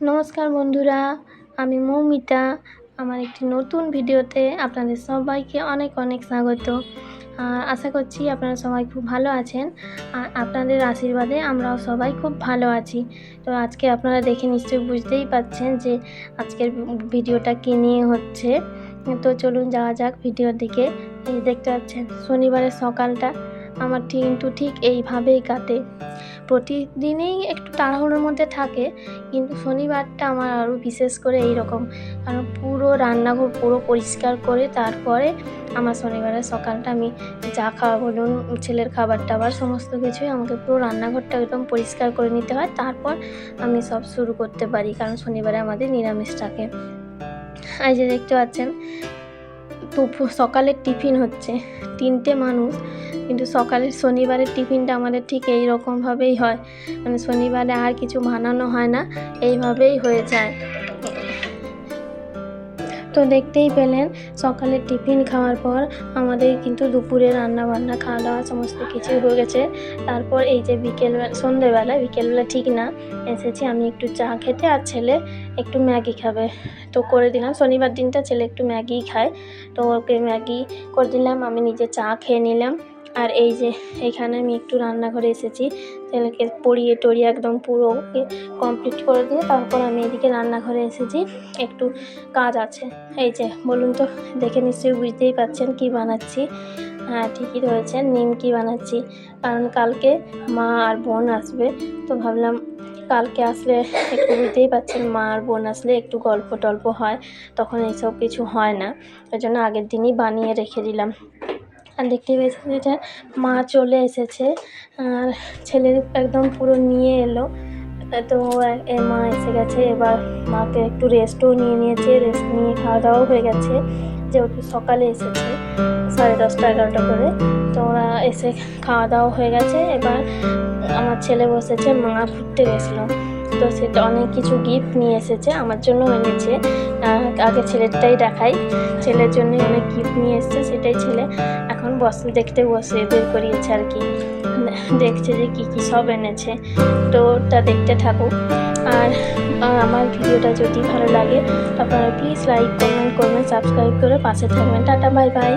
নমস্কার বন্ধুরা, আমি মৌমিতা। আমার একটি নতুন ভিডিওতে আপনাদের সবাইকে অনেক অনেক স্বাগত। আশা করছি আপনারা সবাই খুব ভালো আছেন, আর আপনাদের আশীর্বাদে আমরাও সবাই খুব ভালো আছি। তো আজকে আপনারা দেখে নিশ্চয়ই বুঝতেই পারছেন যে আজকের ভিডিওটা কী নিয়ে হচ্ছে। তো চলুন যাওয়া যাক ভিডিওর দিকে। এই দেখতে পাচ্ছেন শনিবারের সকালটা আমার কিন্তু ঠিক এইভাবেই কাটে। প্রতিদিনই একটু তাড়াহুড়োর মধ্যে থাকে, কিন্তু শনিবারটা আমার আরও বিশেষ করে এই রকম, কারণ পুরো রান্নাঘর পুরো পরিষ্কার করে তারপরে আমার শনিবারের সকালটা আমি যা খাওয়া বলুন, ছেলের খাবার টাবার সমস্ত কিছুই আমাকে পুরো রান্নাঘরটা একদম পরিষ্কার করে নিতে হয়, তারপর আমি সব শুরু করতে পারি, কারণ শনিবারে আমাদের নিরামিষ থাকে। এই যে দেখতে পাচ্ছেন সকালের টিফিন হচ্ছে 3টে মানুষ, কিন্তু সকালের শনিবারের টিফিনটা আমাদের ঠিক এই রকমভাবেই হয়, মানে শনিবারে আর কিছু বানানো হয় না, এইভাবেই হয়ে যায়। তো দেখতেই পেলেন সকালের টিফিন খাওয়ার পর আমাদের কিন্তু দুপুরে রান্না বান্না খাওয়া দাওয়া সমস্ত কিছুই হয়ে গেছে। তারপর এই যে বিকেলবেলা ঠিক না, এসেছি আমি একটু চা খেতে, আর ছেলে একটু ম্যাগি খাবে, তো করে দিলাম। শনিবার দিনটা ছেলে একটু ম্যাগিই খায়, তো ওকে ম্যাগি করে দিলাম, আমি নিজে চা খেয়ে নিলাম। আর এই যে এখানে আমি একটু রান্নাঘরে এসেছি, ছেলেকে পরিয়ে টরিয়ে একদম পুরো ওকে কমপ্লিট করে দিয়ে তারপর আমি এদিকে রান্নাঘরে এসেছি, একটু কাজ আছে। এই যে বলুন তো, দেখে নিশ্চয়ই বুঝতেই পারছেন কি বানাচ্ছি। হ্যাঁ, ঠিকই ধরেছেন, নিমকি বানাচ্ছি, কারণ কালকে মা আর বোন আসবে, তো ভাবলাম কালকে আসলে একটু বুঝতেই পারছেন, মা আর বোন আসলে একটু গল্প টল্প হয়, তখন এইসব কিছু হয় না, ওই জন্য আগের দিনই বানিয়ে রেখে দিলাম। আর দেখতেই পেয়েছি যে মা চলে এসেছে, আর ছেলে একদম পুরো নিয়ে এলো, তো মা এসে গেছে। এবার মাকে একটু রেস্টও নিয়েছে, রেস্ট নিয়ে খাওয়া দাওয়াও হয়ে গেছে, যেহেতু সকালে এসেছে 10:30-11টা করে, তো ওরা এসে খাওয়া দাওয়া হয়ে গেছে। এবার আমার ছেলে বসেছে, মা ঘুরতে গেছিলো, তো সেটা অনেক কিছু গিফট নিয়ে এসেছে, আমার জন্য এনেছে। আগে ছেলেরটাই দেখাই, ছেলের জন্য অনেক গিফট নিয়ে এসেছে, সেটাই ছেলে এখন দেখতে বসে বের করিয়েছে আর কি, দেখছে যে কী কী সব এনেছে, তো ওটা দেখতে থাকুক। আর আমার ভিডিওটা যদি ভালো লাগে আপনারা প্লিজ লাইক কমেন্ট করবেন, সাবস্ক্রাইব করে পাশে থাকবেন। Tata, bye bye.